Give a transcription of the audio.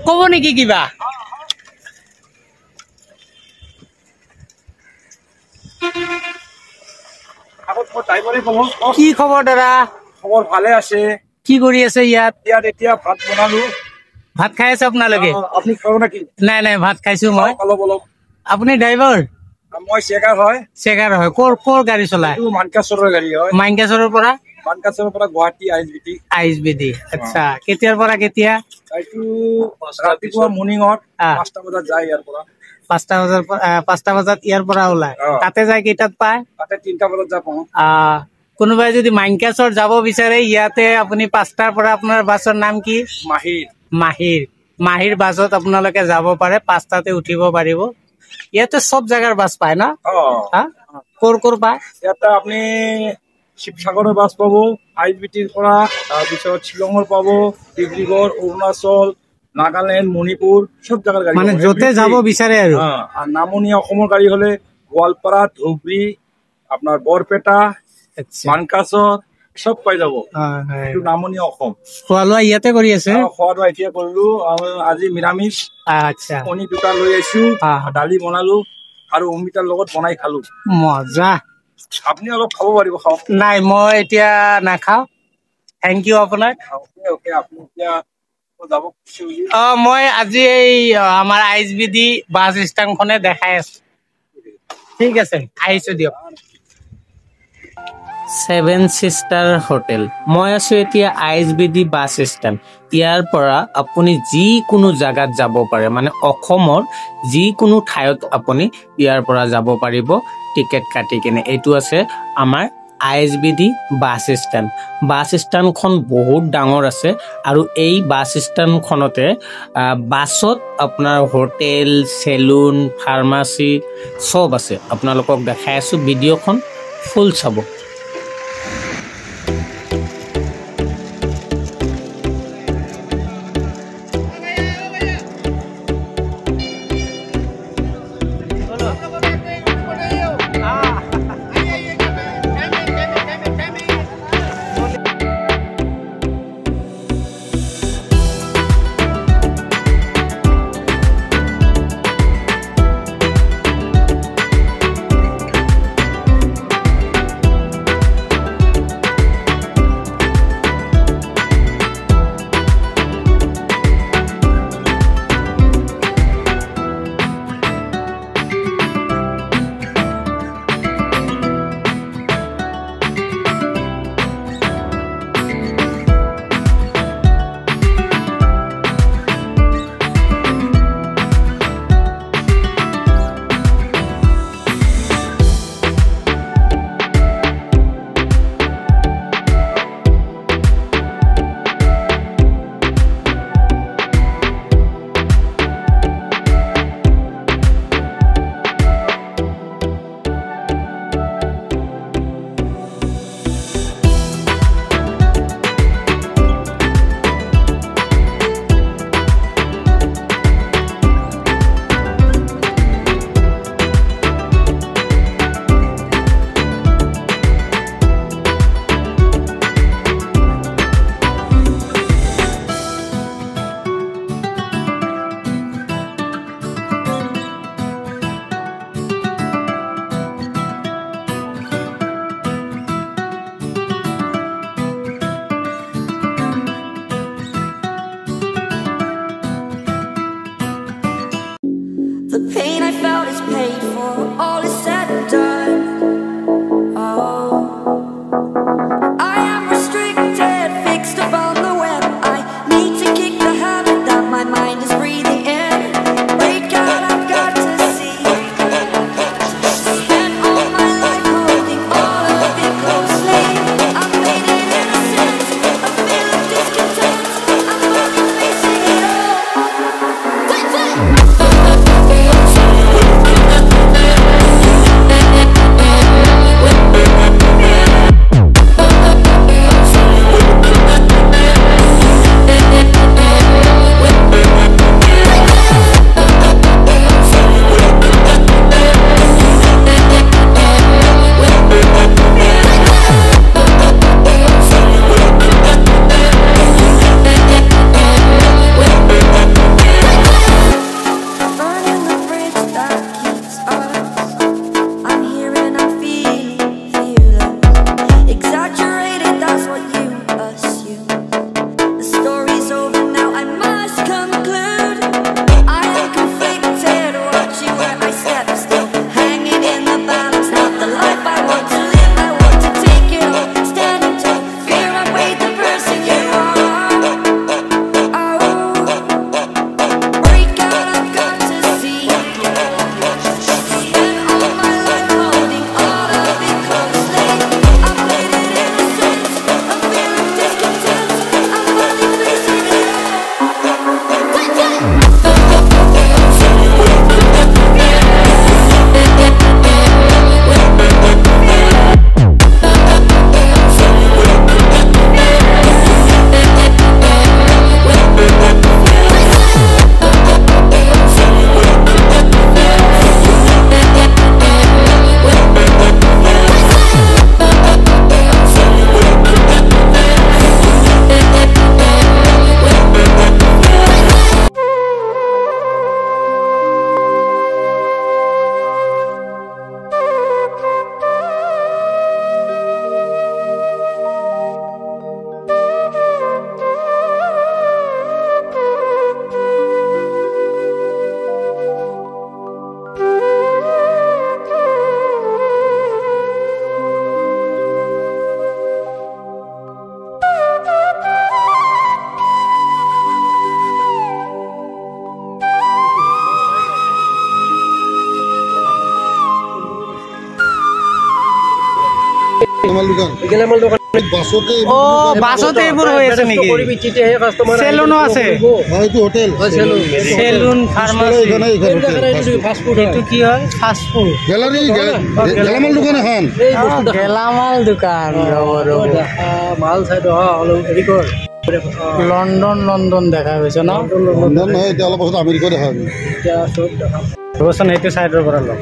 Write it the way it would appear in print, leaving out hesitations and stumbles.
কব নেকি কিবা কি খবৰ দাদা খবৰ ভালে আছে কি কৰি আছে ইয়াত এতিয়া ভাত বনালো ভাত খাই আছে আপোনালোকে আপুনি খাব নাকি নাই নাই ভাত খাইছো মই অলপ অলপ আপুনি ড্ৰাইভাৰ মই চেকাৰ হয় চেকাৰ হয় কৰ গাড়ী চলায় মানকাচৰৰ গাড়ী হয় মাইনকাছৰৰ পৰা গুৱাহাটী আইএছবিডি আচ্ছা কেতিয়াৰ পৰা কেতিয়া এইটো ৰাতিপুৱা মৰ্ণিঙত 5টা বজাত যায় ইয়াৰ পৰা 5টা বজাত ইয়াৰ পৰা ওলায় তাতে যায় কেইটাত পায় তাতে 3টা বজাত যাব কোনোবাই যদি মাইনকাছৰ যাব বিচাৰে ইয়াতে আপুনি 5টাৰ পৰা আপোনাৰ বাছৰ নাম কি মাহিৰ বাছত আপোনালোকে যাব পাৰে 5টাতে উঠিব পাৰিব ইয়াতে সব জায়গাৰ বাছ পায় না কৰ পায় ইয়াতে আপুনি শিৱসাগৰৰ বাছ পাব আইএছবিটিৰ পৰা তাৰপিছত শ্বিলঙৰ পাব ডিব্ৰুগড় অৰুণাচল নাগালেণ্ড মণিপুৰ সব জায়গাৰ গাড়ী মানে যতে যাব বিচাৰে আৰু নামনি অসমৰ গাড়ী হলে গোৱালপাৰা ধুবুৰী আপোনাৰ বৰপেটা মানকাছৰ সব পাই যাব নামনি অসম খোৱা লোৱা ইয়াতে কৰি আছে খোৱা লোৱা এতিয়া কৰিলো আজি নিৰামিষ আচ্ছা কণী 2টা লৈ আহিছো দালি বনালো আৰু অমিতাৰ লগত বনাই খালো মজা আপুনি অলপ খাব পাৰিব খাওক নাই মই এতিয়া নাখাওঁ থেংক ইউ আপোনাক মই আজি এই আমাৰ আইএছবিডি বাছ ষ্টেণ্ডখনে দেখাই আছো ঠিক আছে আহিছো দিয়ক 7 সিস্টাৰ হোটেল মই আছো এতিয়া আইএছবিডি বাছ ষ্টেণ্ড ইয়াৰ পৰা আপুনি যিকোনো জাগাত যাব পাৰে মানে অসমৰ যিকোনো ঠাইত আপুনি ইয়াৰ পৰা যাব পাৰিব টিকেট কাটি কিনে এইটো আছে আমাৰ আইএছবিডি বাছ ষ্টেণ্ডখন বহুত ডাঙৰ আছে আৰু এই বাছ ষ্টেণ্ডখনতে বাছত আপোনাৰ হোটেল চেলুন ফাৰ্মাচী সব আছে আপোনালোকক দেখাই আছো ভিডিঅ'খন ফুল চাব গেলামাল দোকান বাছতে ও বাছতে এইবোৰ হৈ আছে নেকি চেলুনো আছে এইটো হোটেল চেলুন ফাৰ্মাচী এখানে ফাস্ট ফুড এইটো কি হয় ফাষ্ট ফুড গ্যালাৰি গেলামাল দোকান এখন গেলামাল দোকান মাল চাইড হেৰি কৰ লণ্ডন দেখা গৈছে ন লণ্ডন নহয় এতিয়া অলপ পাছত আমেৰিকা দেখা পাবি ৰ'বচোন এইটো চাইডৰ পৰা লওক